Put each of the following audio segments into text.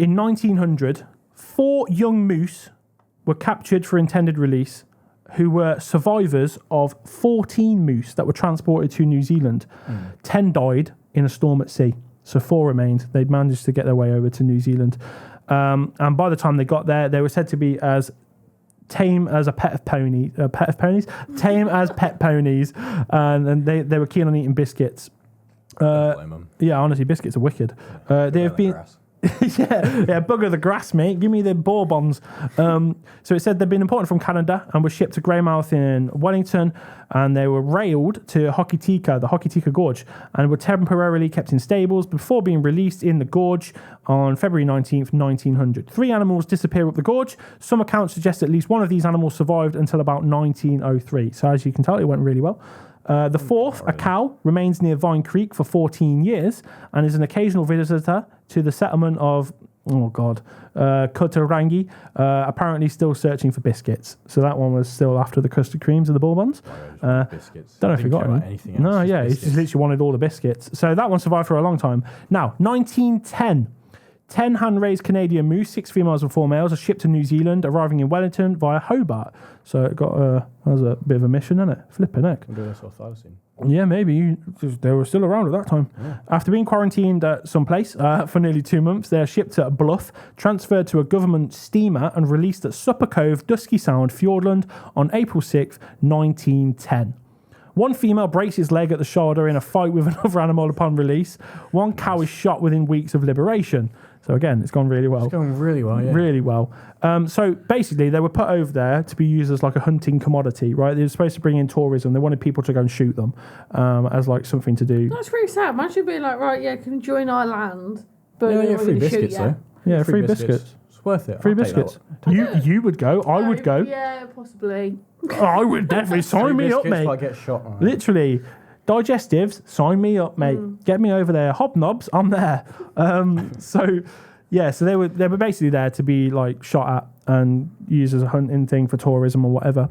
In 1900, 4 young moose were captured for intended release, who were survivors of 14 moose that were transported to New Zealand. 10 died in a storm at sea, so 4 remained. They'd managed to get their way over to New Zealand. And by the time they got there, they were said to be as tame as a pet of ponies, tame as pet ponies, and they were keen on eating biscuits. Yeah, honestly, biscuits are wicked. They have been... bugger the grass, mate. Give me the bourbons. So it said they'd been imported from Canada and were shipped to Greymouth in Wellington, and they were railed to the Hokitika Gorge, and were temporarily kept in stables before being released in the gorge on February 19th, 1900. 3 animals disappear up the gorge. Some accounts suggest at least one of these animals survived until about 1903. So as you can tell, it went really well. The 4th, a cow, remains near Vine Creek for 14 years and is an occasional visitor to the settlement of, Kutarangi, apparently still searching for biscuits. So that one was still after the custard creams and the bourbons. Biscuits. Don't know if you got anything. No, yeah, he just literally wanted all the biscuits. So that one survived for a long time. Now, 1910. 10 hand-raised Canadian moose, 6 females and 4 males, are shipped to New Zealand, arriving in Wellington via Hobart. So it got that was a bit of a mission, isn't it? Flipping heck. Yeah, maybe. They were still around at that time. Yeah. After being quarantined at some place for nearly 2 months, they are shipped to Bluff, transferred to a government steamer, and released at Supper Cove, Dusky Sound, Fiordland on April 6th, 1910. One female breaks its leg at the shoulder in a fight with another animal upon release. One cow is shot within weeks of liberation. So again, it's gone really well. It's going really well, yeah. Really well. So basically, they were put over there to be used as like a hunting commodity, right? They were supposed to bring in tourism. They wanted people to go and shoot them as like something to do. That's really sad. Imagine being like, right, yeah, can you join our land? But yeah, free biscuits, though. Yeah, free biscuits. It's worth it. Free biscuits. You would go. I would go. Yeah, possibly. I would definitely sign me up, mate. I get shot. Right. Literally. Digestives, sign me up, mate. Get me over there. Hobnobs, I'm there. So they were basically there to be like shot at and used as a hunting thing for tourism or whatever.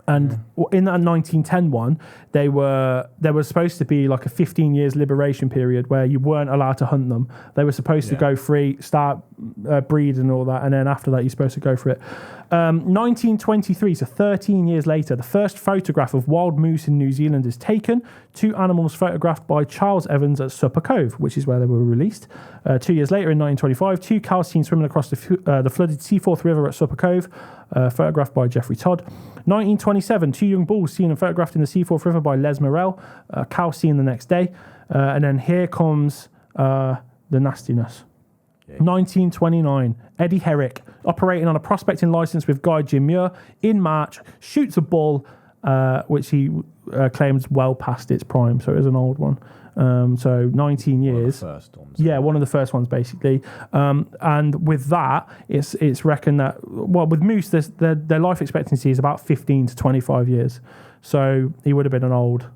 And in that 1910 one, there was supposed to be like a 15 years liberation period where you weren't allowed to hunt them. They were supposed to go free, start breed and all that, and then after that you're supposed to go for it. 1923, so 13 years later, the first photograph of wild moose in New Zealand is taken. 2 animals photographed by Charles Evans at Supper Cove, which is where they were released. 2 years later, in 1925, 2 cows seen swimming across the flooded Seaforth River at Supper Cove, photographed by Geoffrey Todd. 1927, 2 young bulls seen and photographed in the Seaforth River by Les Morel, a cow seen the next day. And then here comes the nastiness. 1929, Eddie Herrick, operating on a prospecting license with guide Jim Muir, in March, shoots a bull, which he claims well past its prime, so it is an old one. So 19 years. One of the first ones. Yeah, one of the first ones, basically. And with that, it's reckoned that, well, with moose, their life expectancy is about 15 to 25 years. So he would have been an old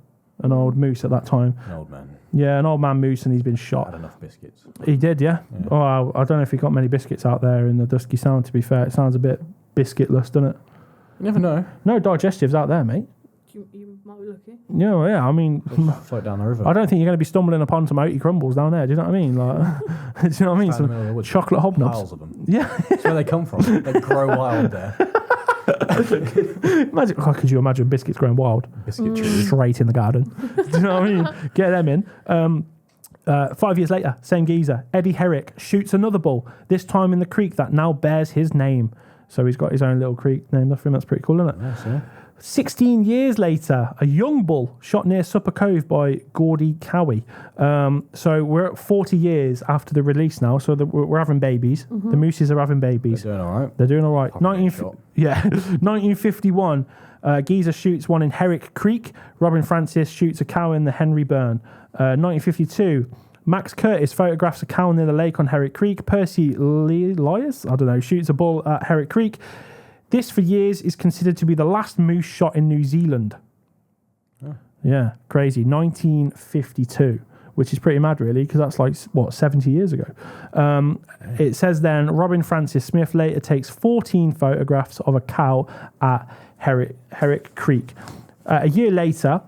moose at that time. An old man. Yeah, an old man moose, and he's been shot. Had enough biscuits. He did, yeah. Oh, I don't know if he got many biscuits out there in the Dusky Sound, to be fair. It sounds a bit biscuitless, doesn't it? You never know. No digestives out there, mate. You might be lucky. Yeah, well, yeah, I mean... Float down the river. I don't think you're going to be stumbling upon some oaty crumbles down there, do you know what I mean? Like, do you know what I mean? Some chocolate hobnobs. Piles of them. Yeah. That's where they come from. They grow wild there. Could you imagine biscuits growing wild? Biscuit trees. Straight in the garden. Do you know what I mean? Get them in. 5 years later, same geezer, Eddie Herrick, shoots another bull, this time in the creek that now bears his name. So he's got his own little creek named after him. That's pretty cool, isn't it? Yes, yeah. 16 years later, a young bull shot near Supper Cove by Gordy Cowie. So we're at 40 years after the release now. So we're having babies. Mm-hmm. The mooses are having babies. They're doing all right. They're doing all right. 1951, geezer shoots one in Herrick Creek. Robin Francis shoots a cow in the Henry Burn. 1952, Max Curtis photographs a cow near the lake on Herrick Creek. Percy Lyas, shoots a bull at Herrick Creek. This, for years, is considered to be the last moose shot in New Zealand. Oh. Yeah, crazy. 1952, which is pretty mad, really, because that's like, 70 years ago. It says then, Robin Francis Smith later takes 14 photographs of a cow at Herrick Creek. A year later,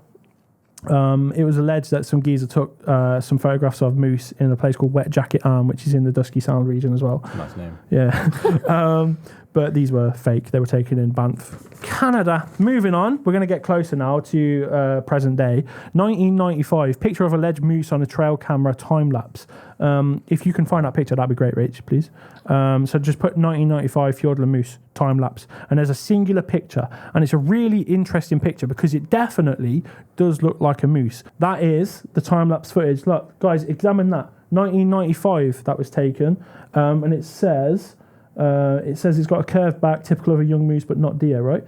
It was alleged that some geezer took some photographs of moose in a place called Wet Jacket Arm, which is in the Dusky Sound region as well. Nice name. Yeah. But these were fake. They were taken in Banff, Canada. Moving on, we're going to get closer now to present day. 1995, picture of alleged moose on a trail camera time lapse. If you can find that picture, that'd be great, Rach, please. So just put 1995 Fiordland Moose time lapse, and there's a singular picture, and it's a really interesting picture because it definitely does look like a moose. That is the time lapse footage. Look, guys, examine that. 1995 that was taken, and it says it's got a curved back, typical of a young moose, but not deer, right?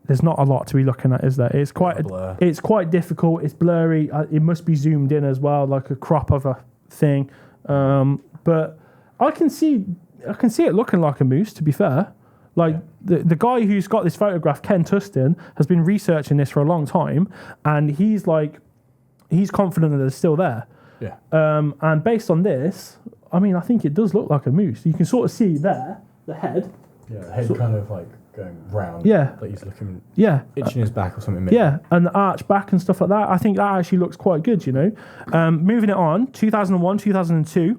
There's not a lot to be looking at, is there? It's quite difficult. It's blurry. It must be zoomed in as well, like a crop of a thing. But I can see it looking like a moose, to be fair. Like the guy who's got this photograph, Ken Tustin, has been researching this for a long time, and he's confident that it's still there. Yeah. And based on this, I mean, I think it does look like a moose. You can sort of see there the head. Yeah, the head kind of like going round. Yeah. Like he's looking. Yeah. Itching his back or something. Maybe. Yeah, and the arch back and stuff like that. I think that actually looks quite good, you know. Moving it on, 2001, 2002.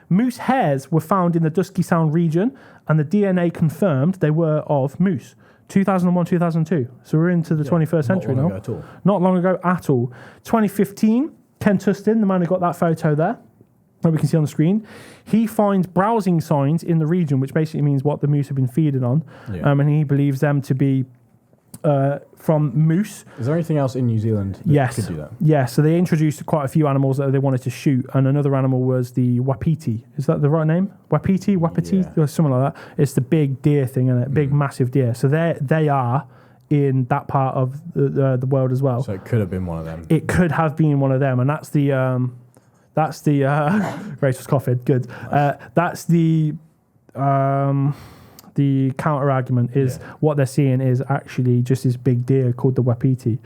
Moose hairs were found in the Dusky Sound region, and the DNA confirmed they were of moose. 2001, 2002. So we're into the 21st century now. Not long ago at all. 2015, Ken Tustin, the man who got that photo there, that we can see on the screen, he finds browsing signs in the region, which basically means what the moose have been feeding on. Yeah. And he believes them to be from moose. Is there anything else in New Zealand that could do that? Yeah, so they introduced quite a few animals that they wanted to shoot, and another animal was the wapiti. Is that the right name? Wapiti? Or something like that. It's the big deer thing, isn't it? Big, massive deer. So they are in that part of the world as well. So it could have been one of them. It could have been one of them, and that's the Rachel's coughing. Good. Nice. That's the counter argument is what they're seeing is actually just this big deer called the wapiti.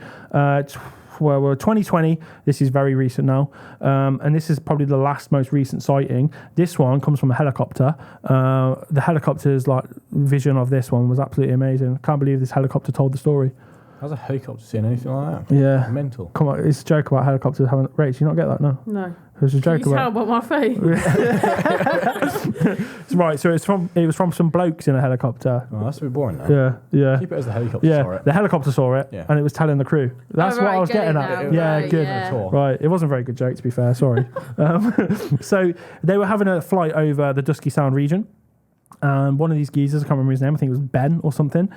Well, 2020, this is very recent now, and this is probably the most recent sighting. This one comes from a helicopter. The helicopter's vision of this one was absolutely amazing. I can't believe this helicopter told the story. How's a helicopter seeing anything like that? Yeah. Mental. Come on, it's a joke about helicopters having... Rach, you not get that? No. It was a joke Can you tell by my face? Right, so it was from some blokes in a helicopter. Oh, that's a bit boring now. Yeah. Keep it as the helicopter saw it. The helicopter saw it, and it was telling the crew. That's what I was getting at. Right, Good. Yeah. Right, it wasn't a very good joke, to be fair, sorry. So they were having a flight over the Dusky Sound region. And one of these geezers, I can't remember his name, I think it was Ben or something,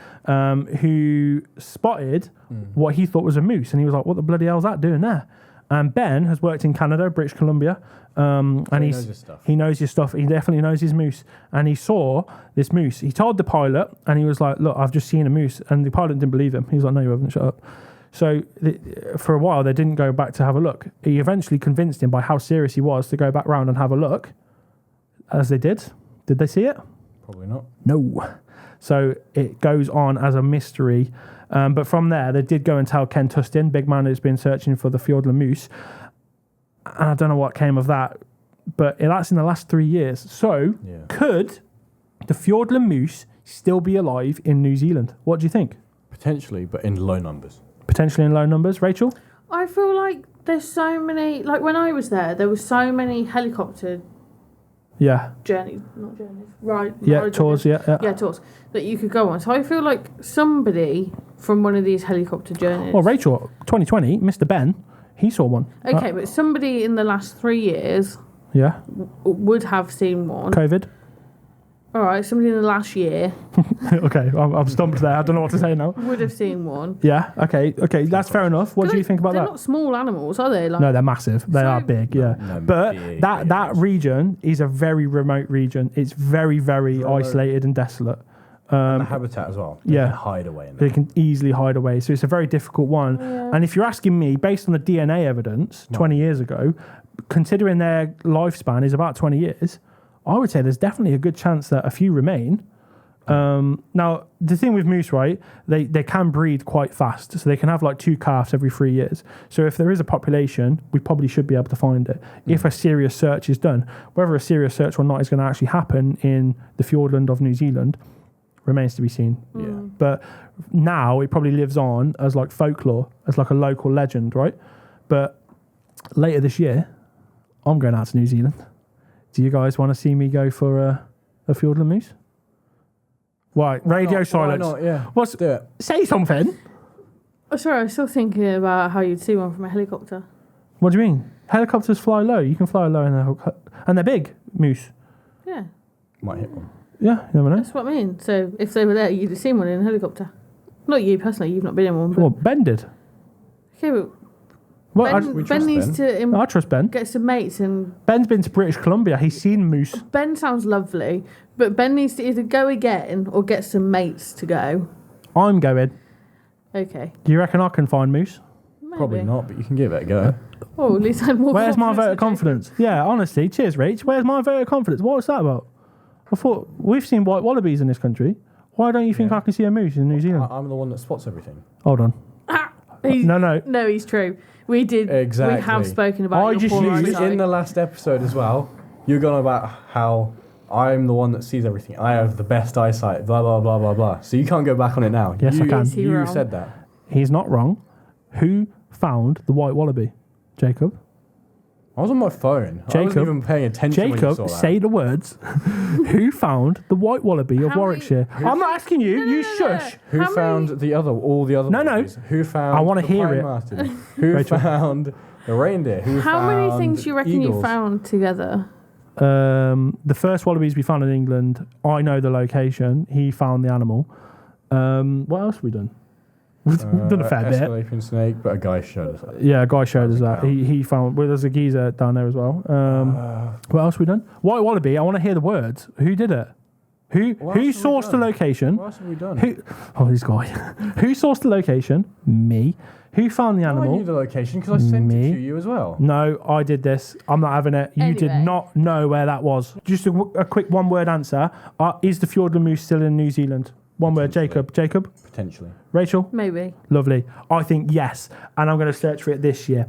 who spotted what he thought was a moose. And he was like, what the bloody hell's that doing there? And Ben has worked in Canada, British Columbia, and he knows his stuff. He knows his stuff. He definitely knows his moose. And he saw this moose. He told the pilot, and he was like, look, I've just seen a moose. And the pilot didn't believe him. He was like, no, you haven't, shut up. So for a while, they didn't go back to have a look. He eventually convinced him by how serious he was to go back round and have a look, as they did. Did they see it? Probably not. No. So it goes on as a mystery. But from there, they did go and tell Ken Tustin, big man who's been searching for the Fiordland moose. And I don't know what came of that. But that's in the last 3 years. So could the Fiordland moose still be alive in New Zealand? What do you think? Potentially, but in low numbers. Potentially in low numbers. Rachel? I feel like there's so many... Like when I was there were so many helicopter... Journeys. Right. Tours, Yeah, tours that you could go on. So I feel like somebody from one of these helicopter journeys... Well, Rachel, 2020, Mr. Ben, he saw one. Okay, but somebody in the last 3 years... would have seen one. COVID? All right, somebody in the last year... Okay, I'm stumped there. I don't know what to say now. Would have seen one. Yeah, okay, that's fair enough. What do you think about they're that? They're not small animals, are they? No, they're massive. They are big, but big, that region is a very remote region. It's very, very isolated and desolate. And the habitat as well. They can hide away in there. They can easily hide away. So it's a very difficult one. Yeah. And if you're asking me, based on the DNA evidence 20 years ago, considering their lifespan is about 20 years, I would say there's definitely a good chance that a few remain. Now, the thing with moose, right, they can breed quite fast. So they can have 2 calves every 3 years. So if there is a population, we probably should be able to find it if a serious search is done. Whether a serious search or not is going to actually happen in the Fiordland of New Zealand remains to be seen. Yeah. But now it probably lives on as like folklore, as like a local legend, right? But later this year, I'm going out to New Zealand. Do you guys want to see me go for a Fiordland moose? Right, radio silence. Why not? Yeah. What's Do it. Say something. Oh, sorry, I was still thinking about how you'd see one from a helicopter. What do you mean? Helicopters fly low. You can fly low and they're big moose. Yeah. Might hit one. Yeah, you never know. That's what I mean. So if they were there, you'd have seen one in a helicopter. Not you personally, you've not been in one. But Well, Ben did. okay, but Well, Ben needs to I trust Ben. get some mates, and Ben's been to British Columbia. He's seen moose. Ben sounds lovely, but Ben needs to either go again or get some mates to go. I'm going. Okay. Do you reckon I can find moose? Maybe. Probably not, but you can give it a go. Oh, at least I had more Where's my confidence vote than of confidence? Yeah, honestly, cheers, Rach. Where's my vote of confidence? What's that about? I thought we've seen white wallabies in this country. Why don't you think I can see a moose in New Zealand? I'm the one that spots everything. Hold on. No. No, he's true. We did. Exactly. We have spoken about I your just poor used- eyesight. In the last episode as well, you're going about how I'm the one that sees everything. I have the best eyesight, blah, blah, blah, blah, blah. So you can't go back on it now. Yes, I can. Is he You wrong? said that. He's not wrong. Who found the white wallaby? Jacob? I was on my phone. I Jacob, wasn't even paying attention when you saw Jacob, that. say the words. Who found the white wallaby of How many- Warwickshire? I'm not asking you. You shush. Who How found many- all the other No, no. wallabies? Who found I wanna the hear pine it. marten? Who Rachel. found the reindeer? Who How many found things do you reckon you eagles? found together? The first wallabies we found in England, I know the location. He found the animal. What else have we done? We've done a fair bit. Escalating snake, but a guy showed us that. Yeah, a guy showed us that. count. He found. Well, there's a geezer down there as well. What else have we done? White wallaby. I want to hear the words. Who did it? Who What else have we sourced the done? location? What else have we done? This guy. Who sourced the location? Me. Who found the I animal? knew the location because I sent Me. it to you as well. No, I did this. I'm not having it. You did Anyway. not know where that was. Just a quick one-word answer. Is the Fiordland Moose still in New Zealand? One word, Jacob. Jacob? Potentially. Rachel? Maybe. Lovely. I think yes. And I'm going to search for it this year.